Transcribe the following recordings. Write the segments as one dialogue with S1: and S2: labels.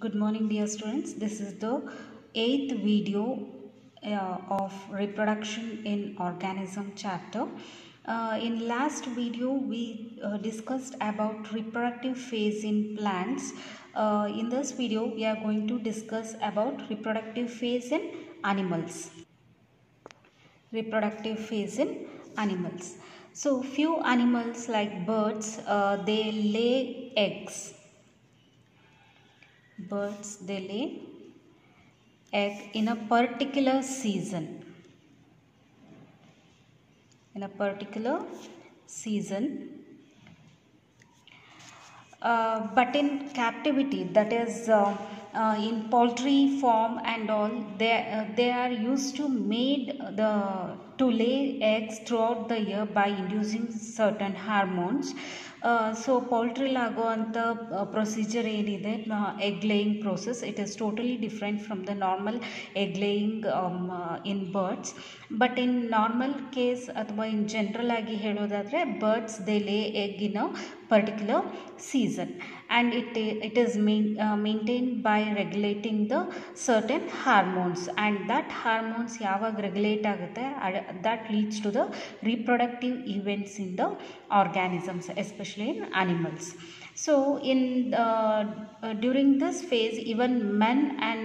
S1: Good morning, dear students. This is the 8th video of reproduction in organism chapter. In last video, we discussed about reproductive phase in plants. In this video, we are going to discuss about reproductive phase in animals. Reproductive phase in animals. So, few animals like birds, they lay eggs. Birds, they lay egg in a particular season. In a particular season. But in captivity, that is in poultry farm and all, they are used to to lay eggs throughout the year by inducing certain hormones. So poultry ಆಗುವಂಥ procedure ಏನಿದೆ egg laying process, it is totally different from the normal egg laying in birds. But in normal case ಅಥವಾ in general ಆಗಿ ಹೇಳೋದಾದರೆ birds they lay egg in a particular season, and it is maintained by regulating the certain hormones, and that hormones ಯಾವಾಗ regulate ಆಗುತ್ತೆ that leads to the reproductive events in the organisms, especially in animals. So in during this phase, even men and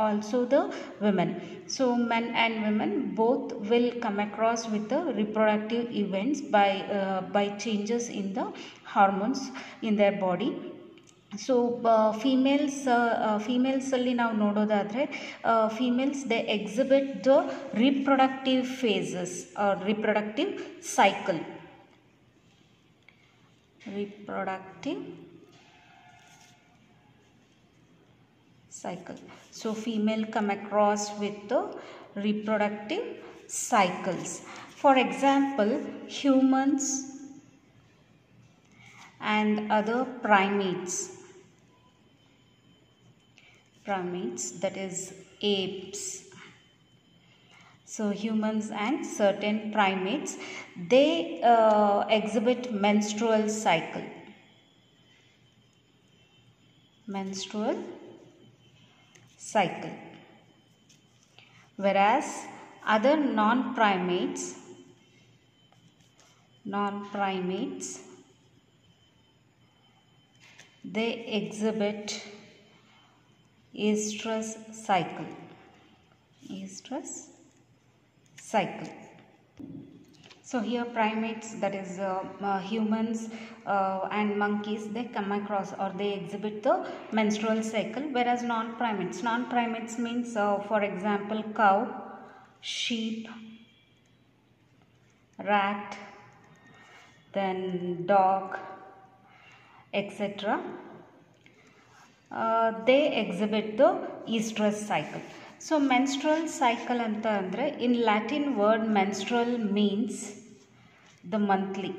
S1: also the women, so men and women both will come across with the reproductive events by changes in the hormones in their body. So females ಅಲ್ಲಿ ನಾವು ನೋಡೋದಾದರೆ females they exhibit the reproductive phases or reproductive cycle. Reproductive cycle. So female come across with the reproductive cycles. For example, humans and other primates, that is apes. So humans and certain primates, they exhibit menstrual cycle. Menstrual cycle. Whereas other non-primates, they exhibit oestrus cycle. Oestrus cycle. So here primates, that is humans and monkeys, they come across or they exhibit the menstrual cycle, whereas non-primates means for example cow, sheep, rat, then dog, etc. They exhibit the oestrus cycle. So menstrual cycle anta andre, in Latin word menstrual means the monthly.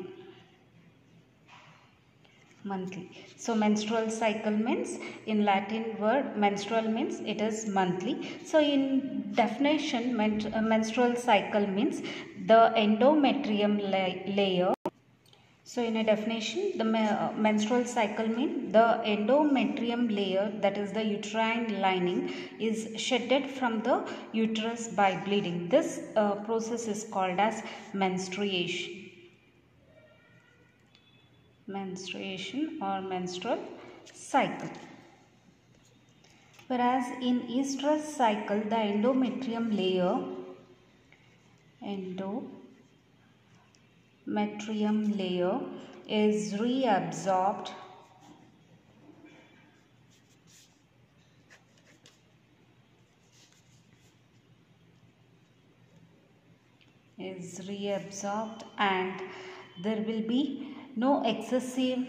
S1: So menstrual cycle means, in Latin word menstrual means it is monthly. So in definition, menstrual cycle means the endometrium layer. So in a definition, the menstrual cycle means the endometrium layer, that is the uterine lining, is shedded from the uterus by bleeding. This process is called as menstruation. Or menstrual cycle. Whereas in oestrus cycle, the endometrium layer is reabsorbed and there will be no excessive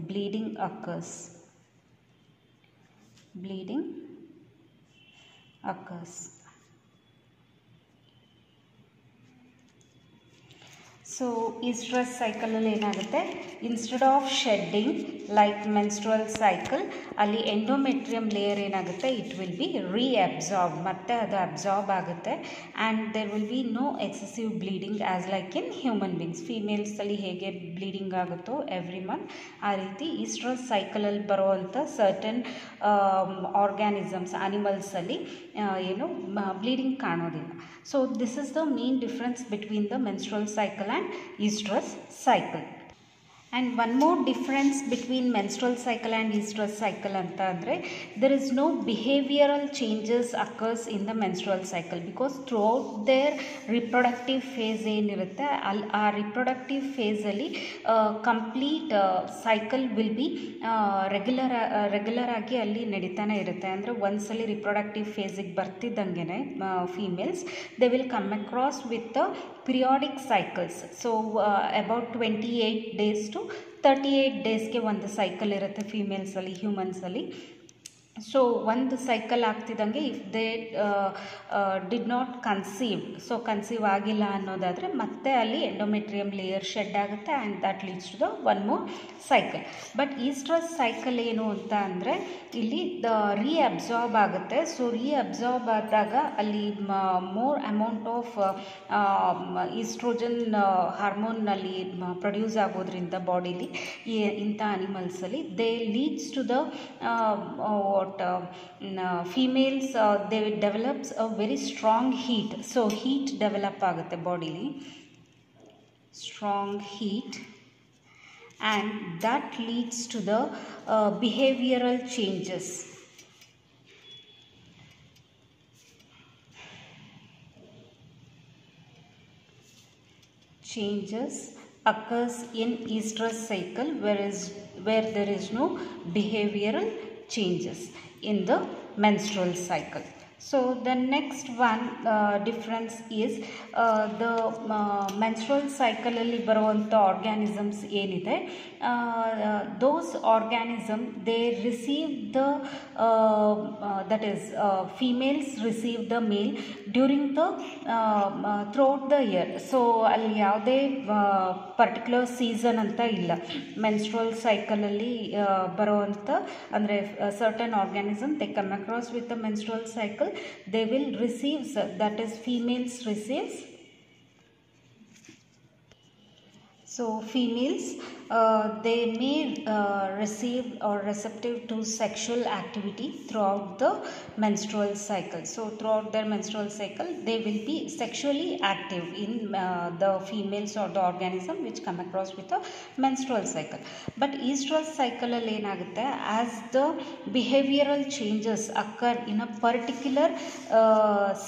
S1: bleeding occurs. So oestrus ಸೈಕಲಲ್ಲಿ ಏನಾಗುತ್ತೆ, instead of shedding like menstrual cycle ಅಲ್ಲಿ endometrium layer ಏನಾಗುತ್ತೆ, it will be reabsorb, ಮತ್ತೆ ಅದು absorb ಆಗುತ್ತೆ. And there will be no excessive bleeding as like in human beings. ಫೀಮೇಲ್ಸಲ್ಲಿ ಹೇಗೆ bleeding ಆಗುತ್ತೋ ಎವ್ರಿ ಮಂತ್, ಆ ರೀತಿ ಈಸ್ಟ್ರಸ್ ಸೈಕಲಲ್ಲಿ ಬರುವಂಥ ಸರ್ಟನ್ ಆರ್ಗ್ಯಾನಿಸಮ್ಸ್ ಆನಿಮಲ್ಸಲ್ಲಿ ಏನು ಬ್ಲೀಡಿಂಗ್ ಕಾಣೋದಿಲ್ಲ. So this is the main difference between the menstrual cycle and estrous cycle. And one more difference between menstrual cycle and estrous cycle anta andre, there is no behavioral changes occurs in the menstrual cycle, because throughout their reproductive phase ಏನಿರುತ್ತೆ ಆ reproductive phase ಅಲ್ಲಿ complete cycle will be regular ಆಗಿ ಅಲ್ಲಿ ನಡೀತಾನೆ ಇರುತ್ತೆ. ಅಂದರೆ ಒಂದ್ಸಲಿ reproductive ಫೇಸಿಗೆ ಬರ್ತಿದ್ದಂಗೆ females they will come across with the periodic cycles. So about 28 days to 38 ಡೇಸ್ಗೆ ಒಂದು ಸೈಕಲ್ ಇರುತ್ತೆ ಫೀಮೇಲ್ಸಲ್ಲಿ, ಹ್ಯೂಮನ್ಸಲ್ಲಿ. ಸೊ ಒಂದು ಸೈಕಲ್ ಆಗ್ತಿದ್ದಂಗೆ if they did not conceive ಆಗಿಲ್ಲ ಅನ್ನೋದಾದರೆ ಮತ್ತೆ ಅಲ್ಲಿ ಎಂಡೋಮೆಟ್ರಿಯಮ್ ಲೇಯರ್ ಶೆಡ್ ಆಗುತ್ತೆ and that leads to the one more cycle. But oestrus cycle ಏನು ಅಂತ ಅಂದರೆ ಇಲ್ಲಿ ರೀಅಬ್ಸಾರ್ಬ್ ಆಗುತ್ತೆ. ಸೊ ರೀಅಬ್ಸಾರ್ಬ್ ಆದಾಗ ಅಲ್ಲಿ ಮೋರ್ ಅಮೌಂಟ್ ಆಫ್ ಈಸ್ಟ್ರೋಜನ್ ಹಾರ್ಮೋನಲ್ಲಿ ಪ್ರೊಡ್ಯೂಸ್ ಆಗೋದ್ರಿಂದ ಬಾಡಿಲಿ ಇಂಥ ಅನಿಮಲ್ಸಲ್ಲಿ they leads to the females they develops a very strong heat. So heat develop ಆಗುತ್ತೆ ಬಾಡಿಲಿ, strong heat, and that leads to the behavioral changes. Occurs in estrous cycle where there is no behavioral changes in the menstrual cycle. So the next one difference is the menstrual cycle ಅಲ್ಲಿ ಬರುವಂಥ organisms ಏನಿದೆ, those organism they receive the that is females receive the male during the throughout the year. So ಅಲ್ಲಿ ಯಾವುದೇ particular season ಅಂತ ಇಲ್ಲ. Menstrual ಸೈಕಲಲ್ಲಿ ಬರುವಂಥ ಅಂದರೆ certain organism they come across with the menstrual cycle, they will receive, that is females receives. So females they may receive or receptive to sexual activity throughout the menstrual cycle. So throughout their menstrual cycle they will be sexually active in the females or the organism which come across with a menstrual cycle. But estrous cycle alli enagutte, as the behavioral changes occur in a particular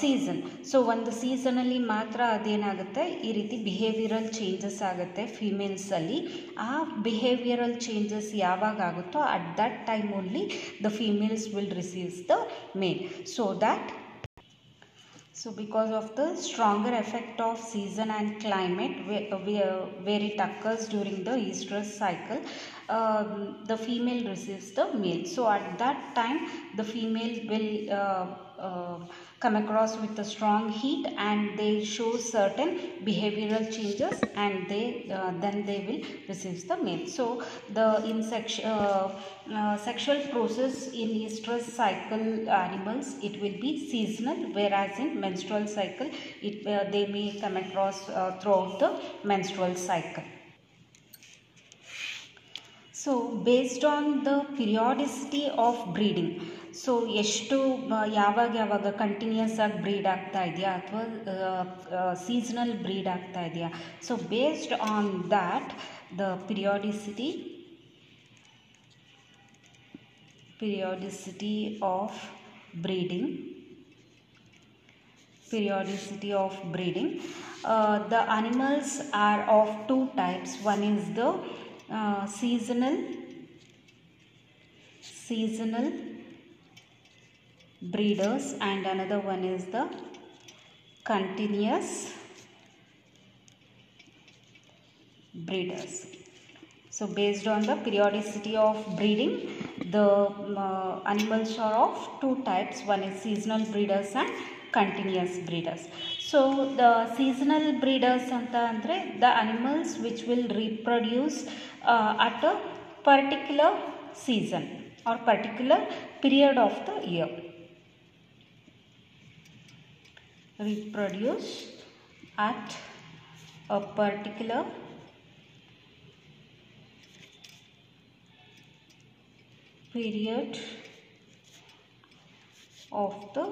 S1: season. So ಒಂದು ಸೀಸನಲ್ಲಿ ಮಾತ್ರ ಅದೇನಾಗುತ್ತೆ ಈ ರೀತಿ behavioural changes ಆಗುತ್ತೆ ಫೀಮೇಲ್ಸಲ್ಲಿ. ಆ behavioural changes ಯಾವಾಗ ಆಗುತ್ತೋ at that time only the females will receives the male. So because of the stronger effect of season and climate where it occurs during the estrous cycle, the female receives the male. So at that time the female will come across with a strong heat and they show certain behavioral changes and then they will receive the male. So the sexual process in estrous cycle animals it will be seasonal, whereas in menstrual cycle they may come across throughout the menstrual cycle. So based on the periodicity of breeding, so ಎಷ್ಟು ಯಾವಾಗ continuous ಆಗಿ bread ಆಗ್ತಾ ಇದೆಯಾ ಅಥವಾ seasonal bread ಆಗ್ತಾ ಇದೆಯಾ, so based on that the periodicity of breeding, the animals are of two types. One is the seasonal breeders and another one is the continuous breeders. So based on the periodicity of breeding, the animals are of two types. One is seasonal breeders and continuous breeders. So the seasonal breeders anta andre the animals which will reproduce at a particular season or particular period of the year. Reproduce at a particular period of the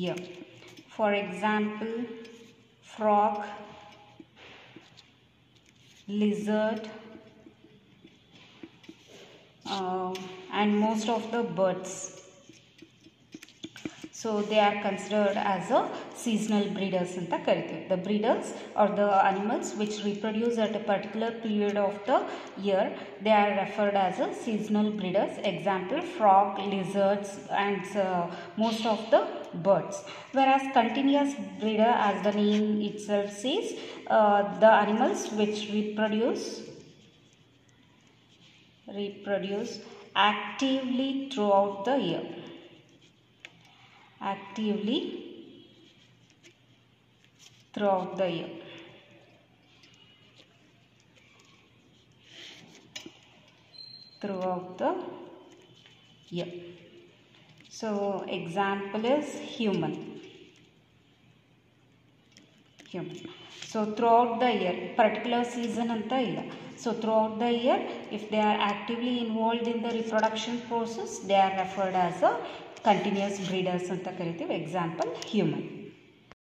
S1: year. For example, frog, lizard, and most of the birds. So they are considered as a seasonal breeders anta kariತೀವಿ. The breeders or the animals which reproduce at a particular period of the year, they are referred as a seasonal breeders. Example, frog, lizards, and most of the birds. Whereas continuous breeder, as the name itself says, the animals which reproduce actively throughout the year. Actively throughout the year. Throughout the year. So example is human. So throughout the year, particular season anta illa. So throughout the year, if they are actively involved in the reproduction process, they are referred as a continuous breeders anta kariತೀವಿ. Example, human.